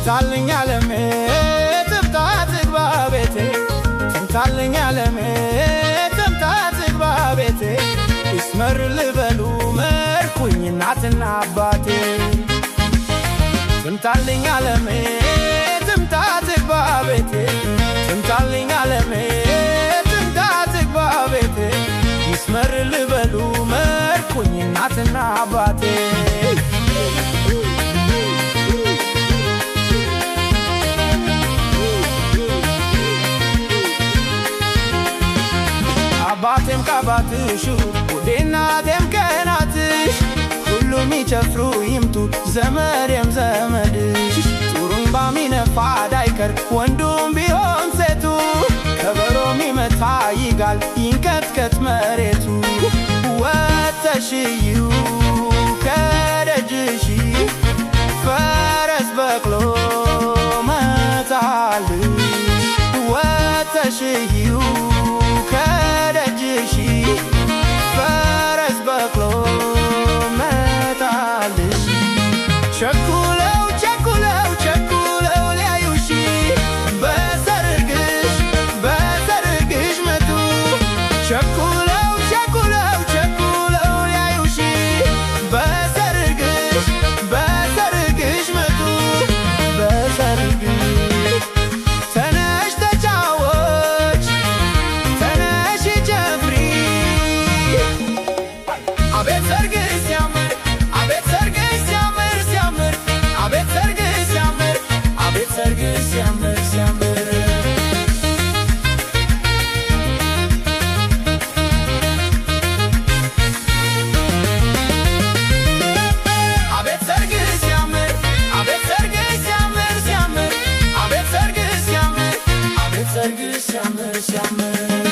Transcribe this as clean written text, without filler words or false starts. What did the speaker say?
ትምጣልኝ ዓለሜ ትምጣ ትግባ ቤቴ ትምጣልኝ ዓለሜ ትምጣ ትግባ ቤቴ ይስመር ልበሉ መርኩኝ እናትና አባቴ ትምጣልኝ ዓለሜ ትምጣ ትግባ ቤቴ ትምጣልኝ ዓለሜ ትምጣ ትግባ ቤቴ ይስመር ልበሉ መርኩኝ እናትና አባቴ አባቴም ከአባትሹ ውዴ እናቴም ከእናትሽ ሁሉም ይጨፍሩ ይምጡ ዘመዴም ዘመድሽ ጡሩምባ ሚነፋ ዳይቀር ወንዱም ቢሆን ሴቱ ከበሮ ሚመታ ይጋል ይንቀጥቀጥ መሬቱ ወተሽዩ ከደጅሽ ፈረስ በቅሎ መጣልሽ ወተሽዩ ከደጅሽ ፈረስ በቅሎ መጣልሽ ቸኩለው ቸኩለው ቸኩለው ሊያዩሽ በሰርግሽ መጡ ቸኩለው ቸኩለው ቸኩለው ሊያዩሽ በሰርግሽ መጡ በሰርግሽ ተነሽ ተጫወች ተነሽ ጨፍሪ አቤት ሰርግሽ ሲያምር አቤት ሰርግሽ ሲያምር ሲያምር አቤት ሰርግሽ ሲያምር አቤት ሰርግሽ ሲያምር ሲያምር አቤት ሰርግሽ ሲያምር አቤት ሰርግሽ ሲያምር ሲያምር አቤት ሰርግሽ ሲያምር አቤት ሰርግሽ ሲያምር ሲያምር